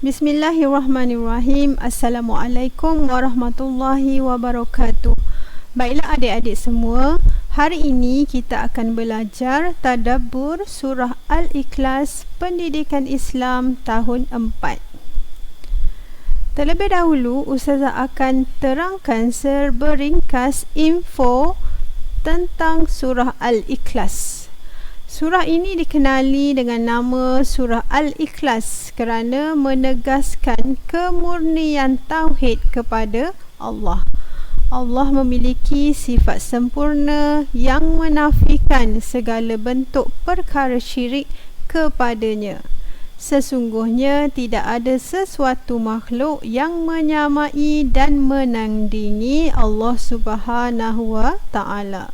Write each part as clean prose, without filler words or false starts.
Bismillahirrahmanirrahim. Assalamualaikum warahmatullahi wabarakatuh. Baiklah adik-adik semua, hari ini kita akan belajar tadabbur surah Al-Ikhlas Pendidikan Islam tahun 4. Terlebih dahulu, Ustazah akan terangkan seberingkas info tentang surah Al-Ikhlas. Surah ini dikenali dengan nama Surah Al-Ikhlas kerana menegaskan kemurnian tauhid kepada Allah. Allah memiliki sifat sempurna yang menafikan segala bentuk perkara syirik kepadanya. Sesungguhnya tidak ada sesuatu makhluk yang menyamai dan menandingi Allah Subhanahu wa Ta'ala.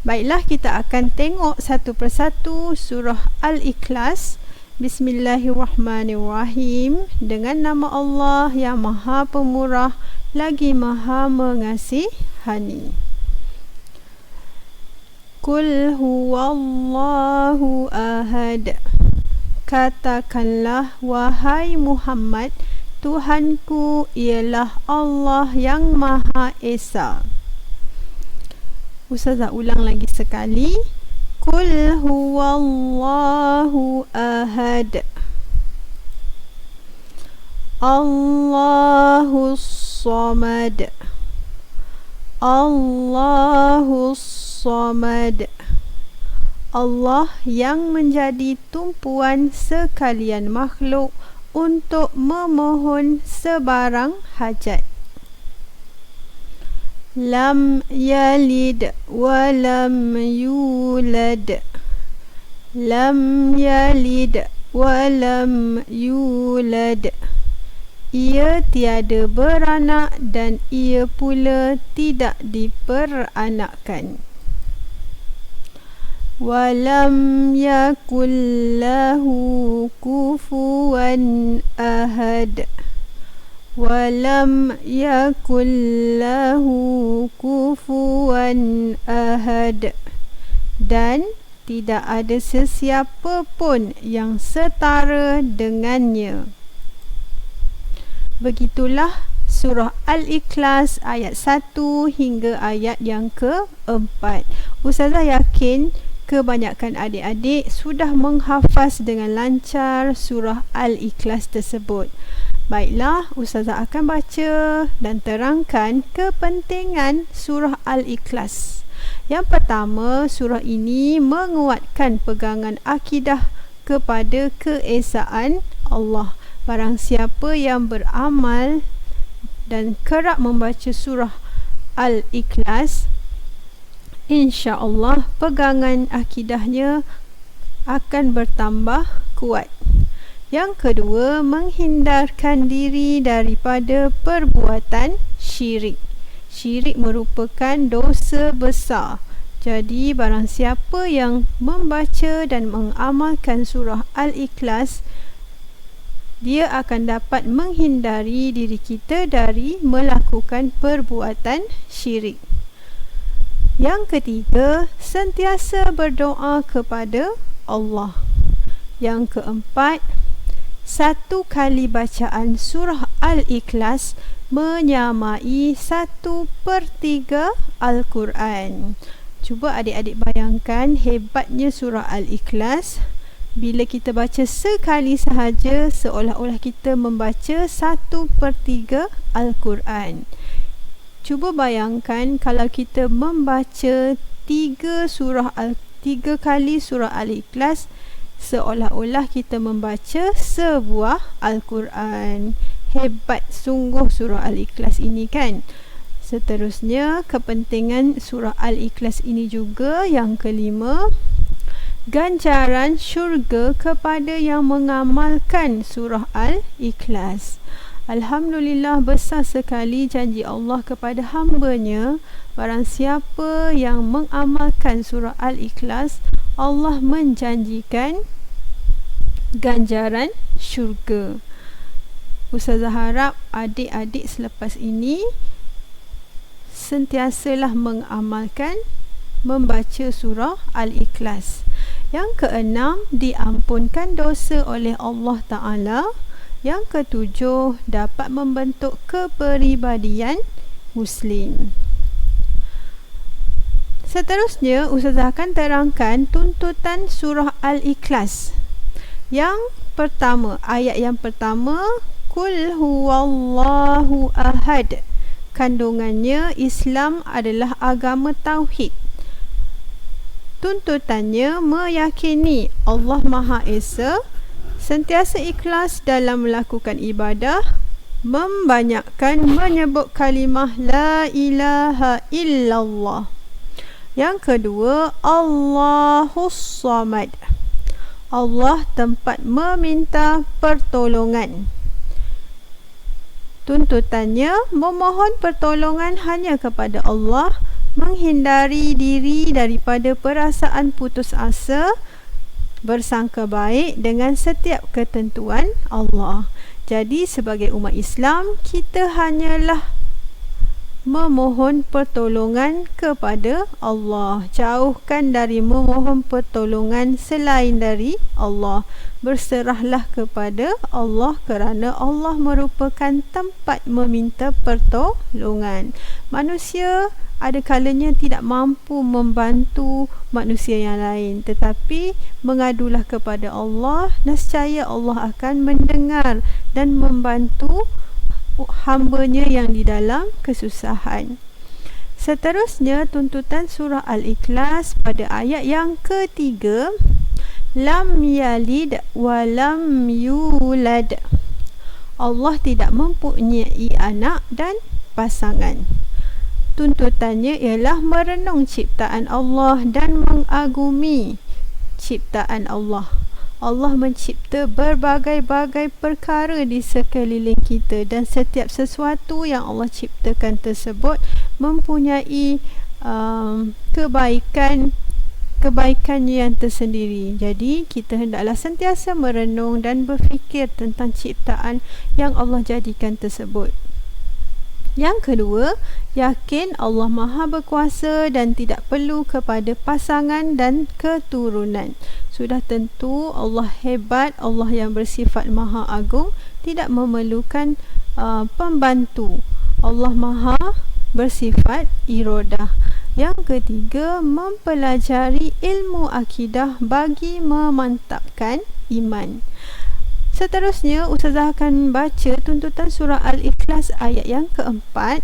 Baiklah, kita akan tengok satu persatu surah Al-Ikhlas. Bismillahirrahmanirrahim. Dengan nama Allah yang Maha Pemurah lagi Maha Mengasihani. Qul huwallahu ahad. Katakanlah, wahai Muhammad, Tuhanku ialah Allah yang Maha Esa. Ustazah ulang lagi sekali. Qul huwallahu ahad. Allahus samad. Allahus samad. Allah yang menjadi tumpuan sekalian makhluk untuk memohon sebarang hajat. Lam yalid wa lam yulad. Lam yalid wa lam yulad. Ia tiada beranak dan ia pula tidak diperanakkan. Wa lam yakul lahu kufuwan ahad. Walam yakul lahu kufuwan ahad. Dan tidak ada sesiapa pun yang setara dengannya. Begitulah surah Al-Ikhlas ayat 1 hingga ayat yang ke-4. Ustazah yakin kebanyakan adik-adik sudah menghafaz dengan lancar surah Al-Ikhlas tersebut. Baiklah, Ustazah akan baca dan terangkan kepentingan surah Al-Ikhlas. Yang pertama, surah ini menguatkan pegangan akidah kepada keesaan Allah. Barang siapa yang beramal dan kerap membaca surah Al-Ikhlas, insya-Allah pegangan akidahnya akan bertambah kuat. Yang kedua, menghindarkan diri daripada perbuatan syirik. Syirik merupakan dosa besar. Jadi, barang siapa yang membaca dan mengamalkan surah Al-Ikhlas, dia akan dapat menghindari diri kita dari melakukan perbuatan syirik. Yang ketiga, sentiasa berdoa kepada Allah. Yang keempat, satu kali bacaan surah Al-Ikhlas menyamai 1/3 Al-Quran. Cuba adik-adik bayangkan hebatnya surah Al-Ikhlas. Bila kita baca sekali sahaja, seolah-olah kita membaca 1/3 Al-Quran. Cuba bayangkan kalau kita membaca 3 kali surah Al-Ikhlas, seolah-olah kita membaca sebuah Al-Quran. Hebat sungguh surah Al-Ikhlas ini, kan? Seterusnya, kepentingan surah Al-Ikhlas ini juga yang kelima, ganjaran syurga kepada yang mengamalkan surah Al-Ikhlas. Alhamdulillah, besar sekali janji Allah kepada hamba-Nya. Barang siapa yang mengamalkan surah Al-Ikhlas, Allah menjanjikan ganjaran syurga. Ustazah harap adik-adik selepas ini sentiasalah mengamalkan membaca surah Al-Ikhlas. Yang keenam, diampunkan dosa oleh Allah Ta'ala. Yang ketujuh, dapat membentuk kepribadian Muslim. Seterusnya, Ustazah akan terangkan tuntutan surah Al-Ikhlas. Yang pertama, ayat yang pertama, Qul huwallahu ahad. Kandungannya, Islam adalah agama tauhid. Tuntutannya, meyakini Allah Maha Esa, sentiasa ikhlas dalam melakukan ibadah, membanyakkan menyebut kalimah La ilaha illallah. Yang kedua, Allahus Samad. Allah tempat meminta pertolongan. Tuntutannya, memohon pertolongan hanya kepada Allah, menghindari diri daripada perasaan putus asa, bersangka baik dengan setiap ketentuan Allah. Jadi sebagai umat Islam, kita hanyalah memohon pertolongan kepada Allah. Jauhkan dari memohon pertolongan selain dari Allah. Berserahlah kepada Allah kerana Allah merupakan tempat meminta pertolongan. Manusia ada kalanya tidak mampu membantu manusia yang lain, tetapi mengadulah kepada Allah, nescaya Allah akan mendengar dan membantu hamba-Nya yang di dalam kesusahan. Seterusnya, tuntutan surah Al-Ikhlas pada ayat yang ketiga, Lam yalid wa lam yulad. Allah tidak mempunyai anak dan pasangan. Tuntutannya ialah merenung ciptaan Allah dan mengagumi ciptaan Allah. Allah mencipta berbagai-bagai perkara di sekeliling kita, dan setiap sesuatu yang Allah ciptakan tersebut mempunyai kebaikannya yang tersendiri. Jadi kita hendaklah sentiasa merenung dan berfikir tentang ciptaan yang Allah jadikan tersebut. Yang kedua, yakin Allah Maha Berkuasa dan tidak perlu kepada pasangan dan keturunan. Sudah tentu Allah hebat, Allah yang bersifat Maha Agung, tidak memerlukan pembantu. Allah Maha bersifat iradah. Yang ketiga, mempelajari ilmu akidah bagi memantapkan iman. Seterusnya, Ustazah akan baca tuntutan surah Al-Ikhlas ayat yang keempat.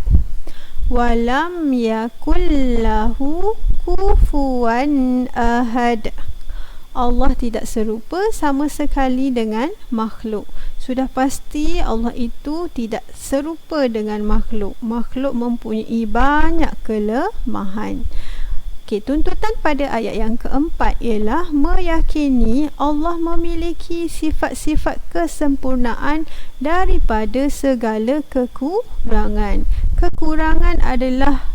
Walam yakullahu kufuwan ahad. Allah tidak serupa sama sekali dengan makhluk. Sudah pasti Allah itu tidak serupa dengan makhluk. Makhluk mempunyai banyak kelemahan. Tuntutan pada ayat yang keempat ialah meyakini Allah memiliki sifat-sifat kesempurnaan daripada segala kekurangan. Kekurangan adalah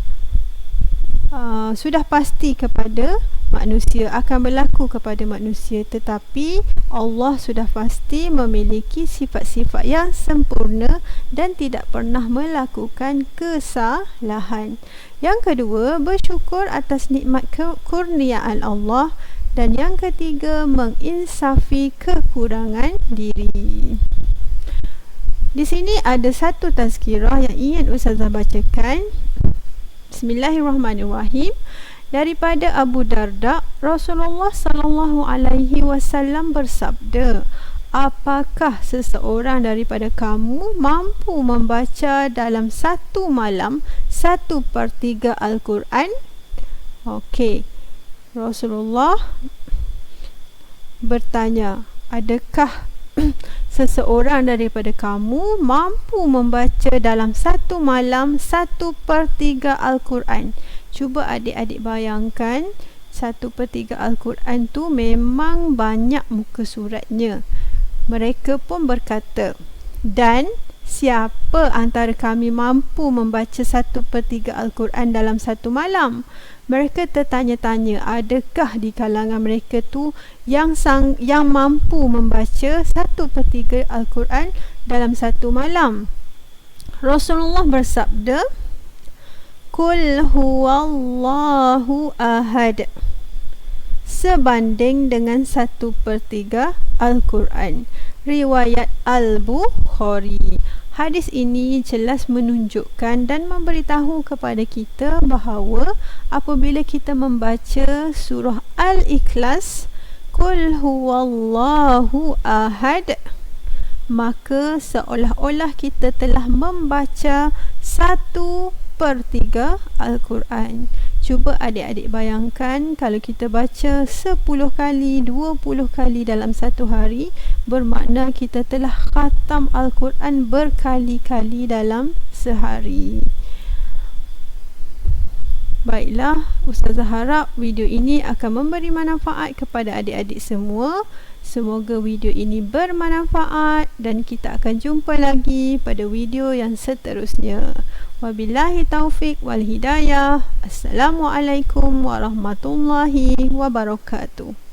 sudah pasti kepada manusia, akan berlaku kepada manusia, tetapi Allah sudah pasti memiliki sifat-sifat yang sempurna dan tidak pernah melakukan kesalahan. Yang kedua, bersyukur atas nikmat kurniaan Allah. Dan yang ketiga, menginsafi kekurangan diri. Di sini ada satu tazkirah yang ingin Ustazah bacakan. Bismillahirrahmanirrahim. Daripada Abu Darda, Rasulullah sallallahu alaihi wasallam bersabda, apakah seseorang daripada kamu mampu membaca dalam satu malam 1/3 Al-Quran? Okey, Rasulullah bertanya, adakah seseorang daripada kamu mampu membaca dalam satu malam 1/3 Al-Quran? Cuba adik-adik bayangkan, 1/3 Al-Quran tu memang banyak muka suratnya. Mereka pun berkata, dan siapa antara kami mampu membaca 1/3 Al-Quran dalam satu malam? Mereka tertanya-tanya, adakah di kalangan mereka tu yang mampu membaca 1/3 Al-Quran dalam satu malam? Rasulullah bersabda, Qul huwallahu ahad. sebanding dengan 1/3 Al-Quran. Riwayat Al-Bukhari. Hadis ini jelas menunjukkan dan memberitahu kepada kita bahawa apabila kita membaca surah Al-Ikhlas, Qul huwallahu ahad, maka seolah-olah kita telah membaca 1/3 Al-Quran. Cuba adik-adik bayangkan kalau kita baca 10 kali, 20 kali dalam satu hari, bermakna kita telah khatam Al-Quran berkali-kali dalam sehari. Baiklah, Ustazah harap video ini akan memberi manfaat kepada adik-adik semua. Semoga video ini bermanfaat dan kita akan jumpa lagi pada video yang seterusnya. Wabillahi taufik wal hidayah. Assalamualaikum warahmatullahi wabarakatuh.